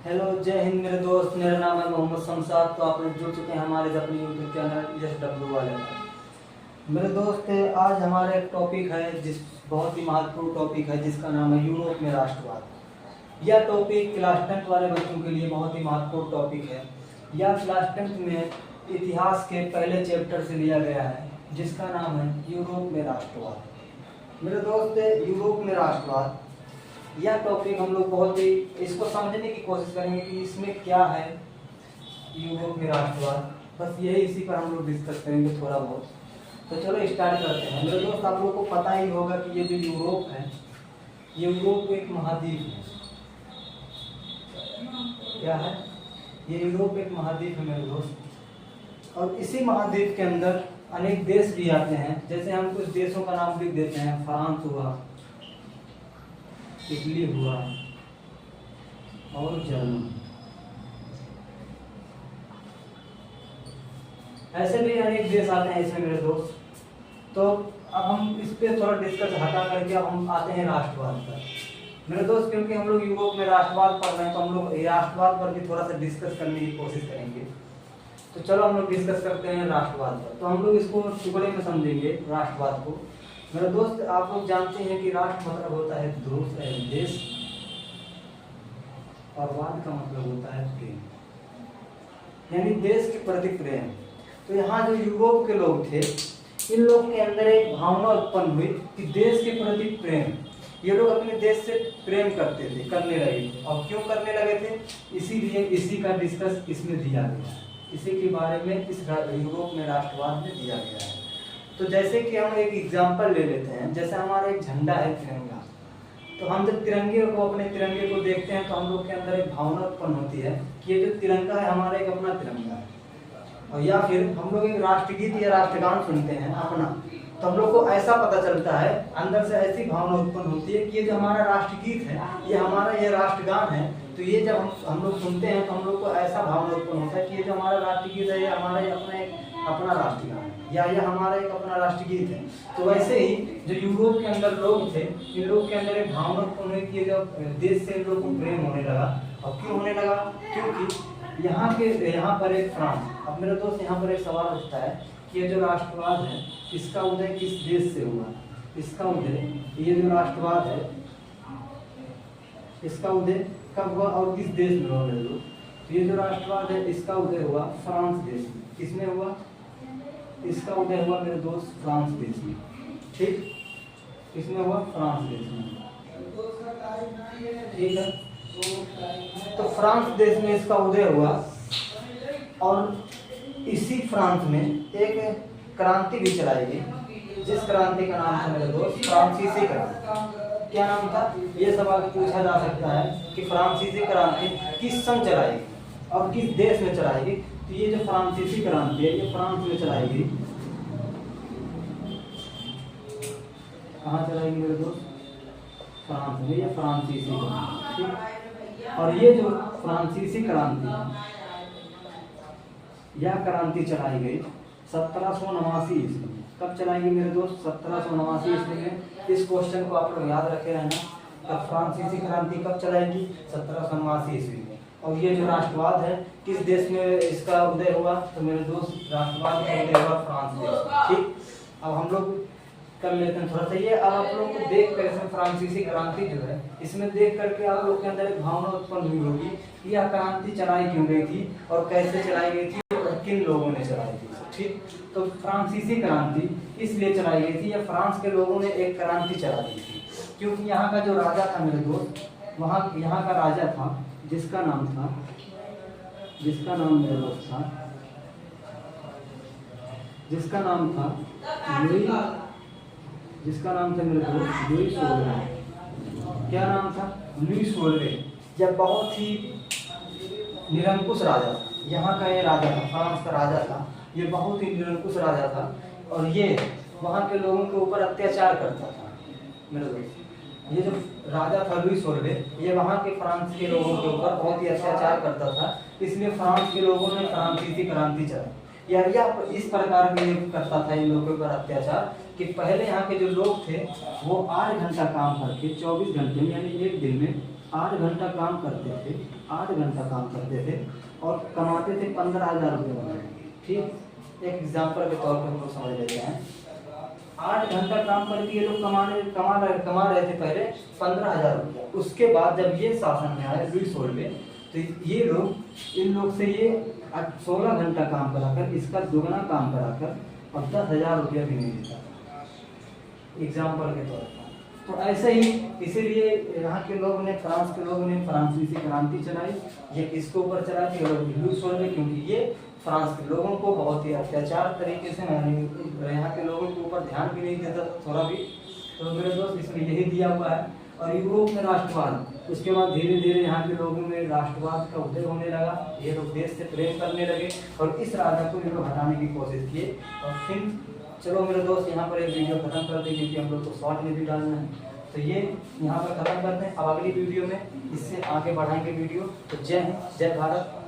Hello, जय हिंद मेरे दोस्त। मेरा नाम है मोहम्मद शमशाद। तो आप लोग जुड़ चुके हैं हमारे अपने यूट्यूब चैनल SW वाले में। मेरे दोस्त, आज हमारा एक टॉपिक है जिस बहुत ही महत्वपूर्ण टॉपिक है जिसका नाम है यूरोप में राष्ट्रवाद। यह टॉपिक क्लास 10 वाले बच्चों के लिए बहुत ही महत्वपूर्ण टॉपिक है। यह क्लास 10 में इतिहास के पहले चैप्टर से लिया गया है जिसका नाम है यूरोप में राष्ट्रवाद। मेरे दोस्त, यूरोप में राष्ट्रवाद यह टॉपिक हम लोग बहुत ही इसको समझने की कोशिश करेंगे कि इसमें क्या है यूरोप में राष्ट्रवाद। बस यही इसी पर हम लोग डिस्कस करेंगे थोड़ा बहुत। तो चलो स्टार्ट करते हैं। मेरे दोस्त, आप लोगों को पता ही होगा कि ये जो यूरोप है, ये यूरोप एक महाद्वीप है। क्या है ये? यूरोप एक महाद्वीप है मेरे दोस्त। और इसी महाद्वीप के अंदर अनेक देश भी आते हैं। जैसे हम कुछ देशों का नाम लिख देते हैं। फ्रांस हुआ, इटली हुआ और जर्मनी। ऐसे भी अनेक देश आते हैं इसमें मेरे दोस्त। तो अब हम इस पे थोड़ा डिस्कस हटा करके अब हम आते हैं राष्ट्रवाद पर मेरे दोस्त। क्योंकि हम लोग यूरोप में राष्ट्रवाद पढ़ रहे हैं तो हम लोग राष्ट्रवाद पर भी थोड़ा सा डिस्कस करने की कोशिश करेंगे। तो चलो हम लोग डिस्कस करते हैं राष्ट्रवाद पर। तो हम लोग इसको टुकड़े में समझेंगे राष्ट्रवाद को। मेरे दोस्त, आप लोग जानते हैं कि राष्ट्र मतलब होता है देश, और वाद का मतलब होता है प्रेम, यानी देश के प्रति प्रेम। तो यहाँ जो यूरोप के लोग थे, इन लोग के अंदर एक भावना उत्पन्न हुई कि देश के प्रति प्रेम। ये लोग अपने देश से प्रेम करते थे, करने लगे थे। और क्यों करने लगे थे? इसीलिए इसी का डिस्कस इसमें दिया गया है। इसी के बारे में इस यूरोप में राष्ट्रवाद में दिया गया है। तो जैसे कि हम एक एग्जांपल ले लेते हैं। जैसे हमारा एक झंडा है, तिरंगा। तो हम जब अपने तिरंगे को देखते हैं तो हम लोग के अंदर एक भावना उत्पन्न होती है कि ये जो तिरंगा है हमारा एक अपना तिरंगा है। और या फिर हम लोग एक राष्ट्रगीत या राष्ट्रगान सुनते हैं अपना, तो हम लोग को ऐसा पता चलता है, अंदर से ऐसी भावना उत्पन्न होती है कि ये जो हमारा राष्ट्रगीत है, ये राष्ट्रगान है। तो ये जब हम लोग सुनते हैं तो हम लोग को ऐसा भावना उत्पन्न होता है कि ये जो हमारा राष्ट्रगीत है, ये हमारा अपना राष्ट्रगान है, या ये हमारा एक अपना राष्ट्रगीत है। तो वैसे ही जो यूरोप के अंदर लोग थे, इन लोग के अंदर एक भावना उत्पन्न हुई कि जब देश से इन लोग को प्रेम होने लगा। और क्यों होने लगा? क्योंकि यहाँ पर एक फ्रांस। अब मेरे दोस्त, यहाँ पर एक सवाल उठता है कि ये जो राष्ट्रवाद है, इसका उदय किस देश से हुआ? इसका उदय, ये जो राष्ट्रवाद है, इसका उदय कब हुआ और किस देश में हुआ मेरे दोस्त? ये जो राष्ट्रवाद है, इसका उदय हुआ फ्रांस देश में। किसमें हुआ? इसका उदय हुआ मेरे दोस्त फ्रांस देश में। ठीक, इसमें हुआ फ्रांस देश में। ठीक है, तो फ्रांस देश में इसका उदय हुआ। और इसी फ्रांस में एक क्रांति भी चलाई गई, जिस क्रांति का नाम था मेरे दोस्त फ्रांसीसी क्रांति। क्या नाम था? ये सवाल पूछा जा सकता है कि फ्रांसीसी क्रांति किस सन चलाई गई और किस देश में चलाई गई। तो ये जो फ्रांसीसी क्रांति है, ये फ्रांस में चलाई गई। कहाँ चलाई गई मेरे दोस्त? फ्रांस में। ये फ्रांसीसी क्रांति। ठीक, और ये जो फ्रांसीसी क्रांति, यह क्रांति चलाई गई 1789 ईस्वी में। कब चलाई गई मेरे दोस्त? 1789 ईस्वी में। इस क्वेश्चन को आप लोग याद रखे रहना। तब फ्रांसीसी क्रांति कब चलाएगी? 1789 ईस्वी में। और ये जो राष्ट्रवाद है, किस देश में इसका उदय हुआ? तो मेरे दोस्त, राष्ट्रवाद का उदय हुआ फ्रांस देश। ठीक, अब हम लोग कर लेते हैं थोड़ा सा ये। अब आप लोग को देख कर इसमें फ्रांसीसी क्रांति जो है, इसमें देख करके आप लोग के अंदर एक भावना उत्पन्न हुई होगी कि यह क्रांति चलाई क्यों गई थी और कैसे चलाई गई थी और किन लोगों ने चलाई थी। ठीक, तो फ्रांसीसी क्रांति इसलिए चलाई गई थी, या फ्रांस के लोगों ने एक क्रांति चला दी थी क्योंकि यहाँ का जो राजा था मेरे दोस्त, यहाँ का राजा था जिसका नाम मेरे दोस्त था, जिसका नाम था मेरे दोस्त लुई 16। क्या नाम था? लुई 16। जब बहुत ही निरंकुश राजा था, यहाँ का ये राजा था, फ्रांस का राजा था। ये बहुत ही निरंकुश राजा था और ये वहाँ के लोगों के ऊपर अत्याचार करता था मेरे दोस्त। ये जो राजा था लुई 16, ये वहाँ के फ्रांस के लोगों के ऊपर बहुत ही अत्याचार करता था। इसलिए फ्रांस के लोगों ने फ्रांसीसी क्रांति चलाई। यह इस प्रकार के करता था इन लोगों के ऊपर अत्याचार कि पहले यहाँ के जो लोग थे वो 8 घंटा काम करके 24 घंटे में, यानी एक दिन में 8 घंटा काम करते थे, 8 घंटा काम करते थे और कमाते थे 15,000 रुपये। ठीक, एक एग्जाम्पल के तौर पर हम लोग समझ लेते हैं। 8 घंटा काम करके ये लोग कमा रहे थे पहले 15,000 रुपये। उसके बाद जब ये शासन में आए लुई 16 में, तो ये लोग इन लोग से ये 16 घंटा काम कराकर इसका दुगना काम कराकर और 10,000 रुपया भी नहीं देता, एग्जाम्पल के तौर पर। तो ऐसे ही इसीलिए यहाँ के लोगों ने, फ्रांस के लोगों ने फ्रांसीसी क्रांति चलाई। ये किसके ऊपर चलाई थी? लुई 16, क्योंकि ये फ्रांस के लोगों को बहुत ही अत्याचार तरीके से, यहाँ के लोगों के ऊपर ध्यान भी नहीं देता थोड़ा भी। तो मेरे दोस्त इसमें यही दिया हुआ है। और यूरोप में राष्ट्रवाद, उसके बाद धीरे धीरे यहाँ के लोगों में राष्ट्रवाद का उदय होने लगा। ये लोग देश से प्रेम करने लगे और इस राजा को ये लोग हटाने की कोशिश किए। और फिर चलो मेरे दोस्त यहाँ पर एक वीडियो खत्म कर दें, क्योंकि हम लोग को शॉर्ट में भी डालना है। तो ये यहाँ पर खत्म करते हैं। अब अगली वीडियो में इससे आगे बढ़ाएंगे वीडियो। तो जय हिंद, जय भारत।